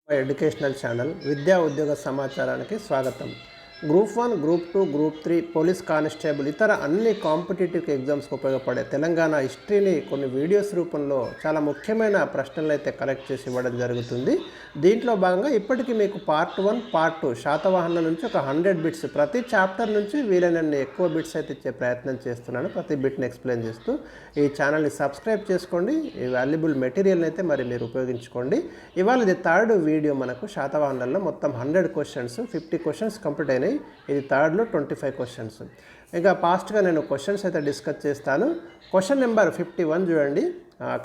Educational channel విద్యా ఉద్యోగ సమాచారానికి స్వాగతం. Group 1, group 2, group 3, police constable ఇతర అన్ని కాంపిటేటివ్ ఎగ్జామ్స్కి ఉపయోగపడే తెలంగాణ హిస్టరీని కొన్ని వీడియోస్ రూపంలో చాలా ముఖ్యమైన ప్రశ్నలు అయితే కలెక్ట్ చేసి ఇవ్వడం జరుగుతుంది. దీంట్లో భాగంగా ఇప్పటికీ మీకు పార్ట్ 1, పార్ట్ 2 శాతవాహనుల నుంచి ఒక 100 బిట్స్ ప్రతి చాప్టర్ నుంచి వీలైనన్ని ఎక్కువ బిట్స్ అయితే ఇచ్చే ప్రయత్నం చేస్తున్నాను. ప్రతి బిట్ని ఎక్స్ప్లెయిన్ చేస్తూ ఈ ఛానల్ని సబ్స్క్రైబ్ చేసుకోండి. ఈ వాల్యుబుల్ మెటీరియల్ని అయితే మరి మీరు ఉపయోగించుకోండి. ఇవాళ ఇది థర్డ్ వీడియో. మనకు శాతవాహనులలో మొత్తం 100 క్వశ్చన్స్, 50 క్వశ్చన్స్ కంప్లీట్ అయినాయి. ఇది థర్డ్లో 25 క్వశ్చన్స్. ఇంకా ఫాస్ట్గా నేను క్వశ్చన్స్ అయితే డిస్కస్ చేస్తాను. క్వశ్చన్ నెంబర్ 51 చూడండి.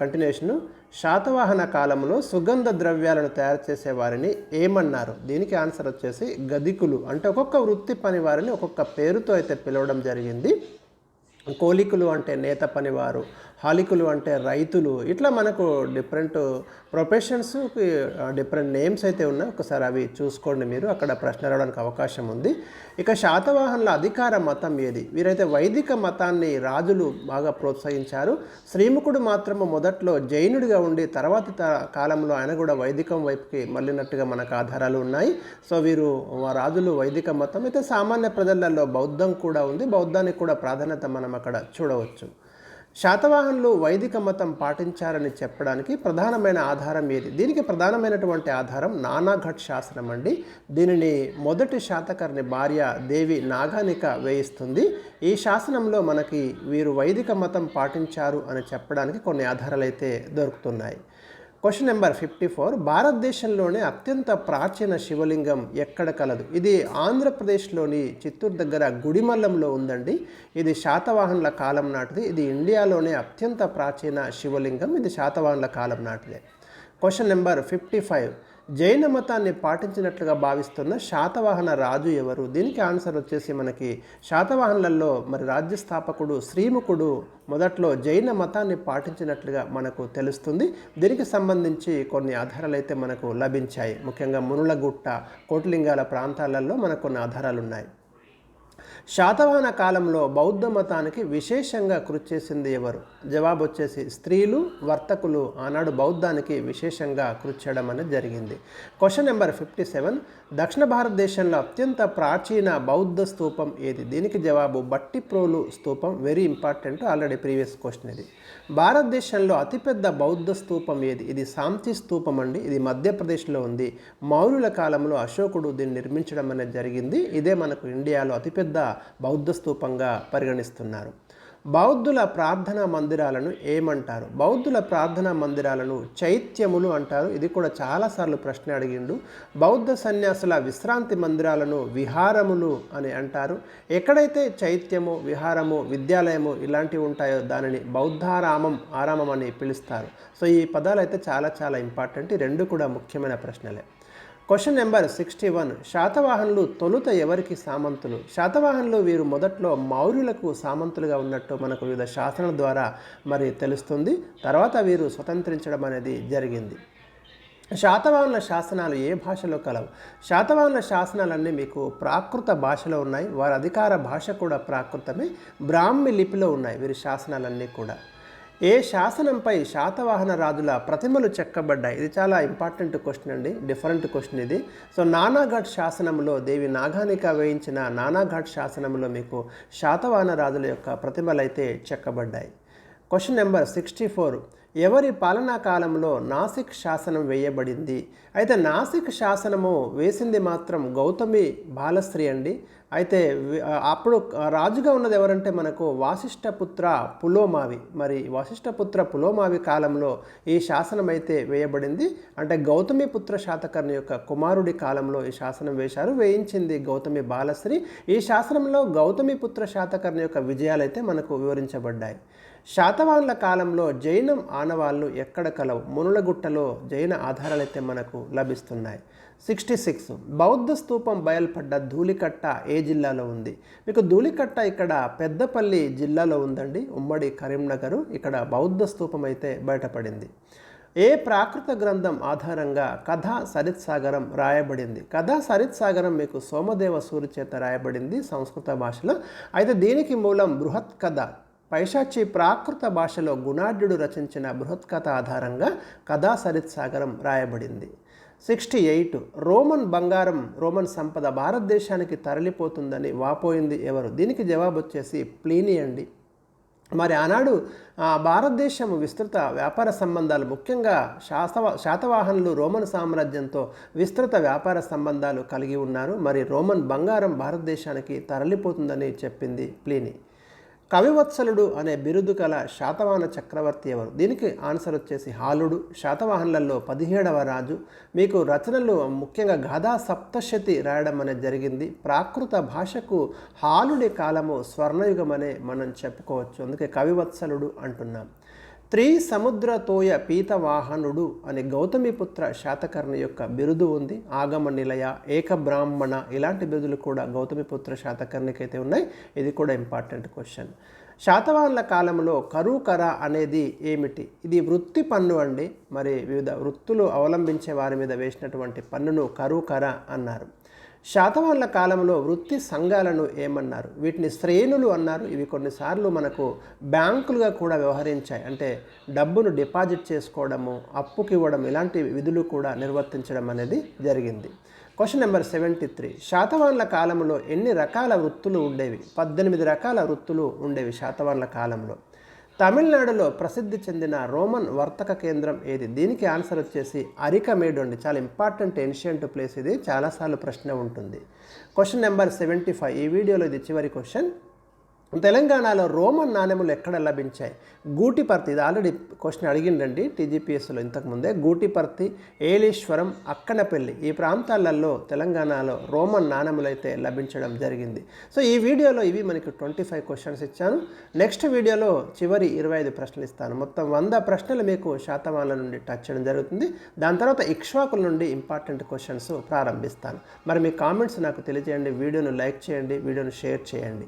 కంటిన్యూషను. శాతవాహన కాలంలో సుగంధ ద్రవ్యాలను తయారు చేసే వారిని ఏమన్నారు? దీనికి ఆన్సర్ వచ్చేసి గదికులు. అంటే ఒక్కొక్క వృత్తి పని వారిని ఒక్కొక్క పేరుతో అయితే పిలవడం జరిగింది. కోలికులు అంటే నేత పనివారు, హాలికులు అంటే రైతులు. ఇట్లా మనకు డిఫరెంట్ ప్రొఫెషన్స్కి డిఫరెంట్ నేమ్స్ అయితే ఉన్నాయి. ఒకసారి అవి చూసుకోండి మీరు, అక్కడ ప్రశ్న రావడానికి అవకాశం ఉంది. ఇక శాతవాహనుల అధికార మతం ఏది? వీరైతే వైదిక మతాన్ని రాజులు బాగా ప్రోత్సహించారు. శ్రీముఖుడు మాత్రము మొదట్లో జైనుడిగా ఉండి తర్వాతి కాలంలో ఆయన కూడా వైదికం వైపుకి మళ్ళినట్టుగా మనకు ఆధారాలు ఉన్నాయి. సో వీరు రాజులు వైదిక మతం అయితే, సామాన్య ప్రజలలో బౌద్ధం కూడా ఉంది. బౌద్ధానికి కూడా ప్రాధాన్యత మనం అక్కడ చూడవచ్చు. శాతవాహనులు వైదిక మతం పాటించారని చెప్పడానికి ప్రధానమైన ఆధారం ఏది? దీనికి ప్రధానమైనటువంటి ఆధారం నానాఘట్ శాసనం అండి. దీనిని మొదటి శాతకర్ణి భార్య దేవి నాగానిక వేయిస్తుంది. ఈ శాసనంలో మనకి వీరు వైదిక మతం పాటించారు అని చెప్పడానికి కొన్ని ఆధారాలు అయితే దొరుకుతున్నాయి. Question number 54. భారతదేశంలోనే అత్యంత ప్రాచీన శివలింగం ఎక్కడ కలదు? ఇది ఆంధ్రప్రదేశ్లోని చిత్తూరు దగ్గర గుడిమల్లంలో ఉందండి. ఇది శాతవాహనుల కాలం నాటిది. ఇది ఇండియాలోనే అత్యంత ప్రాచీన శివలింగం. ఇది శాతవాహనుల కాలం నాటిదే. Question number 55. జైన మతాన్ని పాటించినట్లుగా భావిస్తున్న శాతవాహన రాజు ఎవరు? దీనికి ఆన్సర్ వచ్చేసి మనకి శాతవాహనులలో మరి రాజ్య స్థాపకుడు శ్రీముఖుడు మొదట్లో జైన మతాన్ని పాటించినట్లుగా మనకు తెలుస్తుంది. దీనికి సంబంధించి కొన్ని ఆధారాలు అయితే మనకు లభించాయి. ముఖ్యంగా మునులగుట్ట, కోటిలింగాల ప్రాంతాలలో మనకు కొన్ని ఆధారాలు ఉన్నాయి. శాతవాహన కాలంలో బౌద్ధ మతానికి విశేషంగా కృషి చేసింది ఎవరు? జవాబు వచ్చేసి స్త్రీలు, వర్తకులు ఆనాడు బౌద్ధానికి విశేషంగా కృషి చేయడం అనేది జరిగింది. Question number 57. దక్షిణ భారతదేశంలో అత్యంత ప్రాచీన బౌద్ధ స్తూపం ఏది? దీనికి జవాబు బట్టిప్రోలు స్తూపం. Very important, already previous question ఇది. భారతదేశంలో అతిపెద్ద బౌద్ధ స్తూపం ఏది? ఇది సాంచి స్తూపం అండి. ఇది మధ్యప్రదేశ్లో ఉంది. మౌర్యుల కాలంలో అశోకుడు దీన్ని నిర్మించడం అనేది జరిగింది. ఇదే మనకు ఇండియాలో అతిపెద్ద బౌద్ధ స్తూపంగా పరిగణిస్తున్నారు. బౌద్ధుల ప్రార్థనా మందిరాలను ఏమంటారు? బౌద్ధుల ప్రార్థనా మందిరాలను చైత్యములు అంటారు. ఇది కూడా చాలాసార్లు ప్రశ్న అడిగిండు. బౌద్ధ సన్యాసుల విశ్రాంతి మందిరాలను విహారములు అని అంటారు. ఎక్కడైతే చైత్యము, విహారము, విద్యాలయము ఇలాంటివి ఉంటాయో దానిని ఆరామం అని పిలుస్తారు. సో ఈ పదాలు అయితే చాలా ఇంపార్టెంట్. ఈ రెండు కూడా ముఖ్యమైన ప్రశ్నలే. Question number 61. శాతవాహనులు తొలుత ఎవరికి సామంతులు? శాతవాహనులు వీరు మొదట్లో మౌర్యులకు సామంతులుగా ఉన్నట్టు మనకు వివిధ శాసనాల ద్వారా మరి తెలుస్తుంది. తర్వాత వీరు స్వతంత్రించడం అనేది జరిగింది. శాతవాహనుల శాసనాలు ఏ భాషలో కలవు? శాతవాహనుల శాసనాలన్నీ మీకు ప్రాకృత భాషలో ఉన్నాయి. వారి అధికార భాష కూడా ప్రాకృతమే. బ్రాహ్మి లిపిలో ఉన్నాయి వీరి శాసనాలన్నీ కూడా. ఏ శాసనంపై శాతవాహన రాజుల ప్రతిమలు చెక్కబడ్డాయి? ఇది చాలా ఇంపార్టెంట్ క్వశ్చన్ అండి, డిఫరెంట్ క్వశ్చన్ ఇది. సో నానాఘట్ శాసనంలో దేవి నాగానిక వేయించిన నానాఘట్ శాసనంలో మీకు శాతవాహన రాజుల యొక్క ప్రతిమలు అయితే చెక్కబడ్డాయి. Question number 64. ఎవరి పాలనా కాలంలో నాసిక్ శాసనం వేయబడింది? అయితే నాసిక్ శాసనము వేసింది మాత్రం గౌతమి బాలశ్రీ అండి. అయితే అప్పుడు రాజుగా ఉన్నది ఎవరంటే మనకు వాసిష్ఠపుత్ర పులోమావి. మరి వాసిష్ఠపుత్ర పులోమావి కాలంలో ఈ శాసనం అయితే వేయబడింది. అంటే గౌతమిపుత్ర శాతకర్ణి యొక్క కుమారుడి కాలంలో ఈ శాసనం వేయించింది గౌతమి బాలశ్రీ. ఈ శాసనంలో గౌతమిపుత్ర శాతకర్ణి యొక్క విజయాలు అయితే మనకు వివరించబడ్డాయి. శాతవాహనుల కాలంలో జైనం ఆనవాళ్ళు ఎక్కడ కలవు? మునులగుట్టలో జైన ఆధారాలు అయితే మనకు లభిస్తున్నాయి. 66. బౌద్ధ స్తూపం బయల్పడ్డ ధూళికట్ట ఏ జిల్లాలో ఉంది? మీకు ధూళికట్ట ఇక్కడ పెద్దపల్లి జిల్లాలో ఉందండి, ఉమ్మడి కరీంనగర్. ఇక్కడ బౌద్ధ స్తూపం అయితే బయటపడింది. ఏ ప్రాకృత గ్రంథం ఆధారంగా కథా సరిత్సాగరం రాయబడింది? కథా సరిత్సాగరం మీకు సోమదేవ సూరి చేత రాయబడింది సంస్కృత భాషలో. అయితే దీనికి మూలం బృహత్ కథ. పైశాచి ప్రాకృత భాషలో గుణాఢ్యుడు రచించిన బృహత్కథ ఆధారంగా కథా సరిత్సాగరం రాయబడింది. 68 రోమన్ బంగారం రోమన్ సంపద భారతదేశానికి తరలిపోతుందని వాపోయింది ఎవరు? దీనికి జవాబు వచ్చేసి ప్లీనీ అండి. మరి ఆనాడు భారతదేశం విస్తృత వ్యాపార సంబంధాలు, ముఖ్యంగా శాతవాహనులు రోమన్ సామ్రాజ్యంతో విస్తృత వ్యాపార సంబంధాలు కలిగి ఉన్నారు. మరి రోమన్ బంగారం భారతదేశానికి తరలిపోతుందని చెప్పింది ప్లీనీ. కవివత్సలుడు అనే బిరుదు గల శాతవాహన చక్రవర్తి ఎవరు? దీనికి ఆన్సర్ వచ్చేసి హాలుడు. శాతవాహనులలో 17వ రాజు. మీకు రచనలు ముఖ్యంగా గాథా సప్తశతి రాయడం అనేది జరిగింది. ప్రాకృత భాషకు హాలుడి కాలము స్వర్ణయుగం అనే మనం చెప్పుకోవచ్చు. అందుకే కవివత్సలుడు అంటున్నాం. త్రిసముద్రతోయ పీతవాహనుడు అనే గౌతమిపుత్ర శాతకర్ణి యొక్క బిరుదు ఉంది. ఆగమ నిలయ, ఏకబ్రాహ్మణ ఇలాంటి బిరుదులు కూడా గౌతమిపుత్ర శాతకర్ణికి అయితే ఉన్నాయి. ఇది కూడా ఇంపార్టెంట్ క్వశ్చన్. శాతవాహనుల కాలంలో కరూకర అనేది ఏమిటి? ఇది వృత్తి పన్ను అండి. మరి వివిధ వృత్తులు అవలంబించే వారి మీద వేసినటువంటి పన్నును కరూకర అన్నారు. శాతవాహనుల కాలంలో వృత్తి సంఘాలను ఏమన్నారు? వీటిని శ్రేణులు అన్నారు. ఇవి కొన్నిసార్లు మనకు బ్యాంకులుగా కూడా వ్యవహరించాయి. అంటే డబ్బును డిపాజిట్ చేసుకోవడము, అప్పుకి ఇవ్వడం ఇలాంటి విధులు కూడా నిర్వర్తించడం అనేది జరిగింది. Question number 73. శాతవాహనుల కాలంలో ఎన్ని రకాల వృత్తులు ఉండేవి? 18 రకాల వృత్తులు ఉండేవి శాతవాహనుల కాలంలో. తమిళనాడులో ప్రసిద్ధి చెందిన రోమన్ వర్తక కేంద్రం ఏది? దీనికి ఆన్సర్ వచ్చేసి అరికమేడు అండి. చాలా ఇంపార్టెంట్ ఏన్షియంట్ ప్లేస్ ఇది. చాలాసార్లు ప్రశ్న ఉంటుంది. Question number 75. ఈ వీడియోలో ఇది చివరి క్వశ్చన్. తెలంగాణలో రోమన్ నాణెములు ఎక్కడ లభించాయి? గూటిపర్తి. ఇది ఆల్రెడీ క్వశ్చన్ అడిగిండండి టీజీపీఎస్లో ఇంతకుముందే. గూటిపర్తి, ఏలేశ్వరం, అక్కనపల్లి ఈ ప్రాంతాలలో తెలంగాణలో రోమన్ నాణెములు అయితే లభించడం జరిగింది. సో ఈ వీడియోలో ఇవి మనకి 25 క్వశ్చన్స్ ఇచ్చాను. నెక్స్ట్ వీడియోలో చివరి 25 ప్రశ్నలు ఇస్తాను. మొత్తం 100 ప్రశ్నలు మీకు శాతవాహనుల నుండి టచ్ చేయడం జరుగుతుంది. దాని తర్వాత ఇక్ష్వాకుల నుండి ఇంపార్టెంట్ క్వశ్చన్స్ ప్రారంభిస్తాను. మరి మీ కామెంట్స్ నాకు తెలియజేయండి. వీడియోను లైక్ చేయండి, వీడియోను షేర్ చేయండి.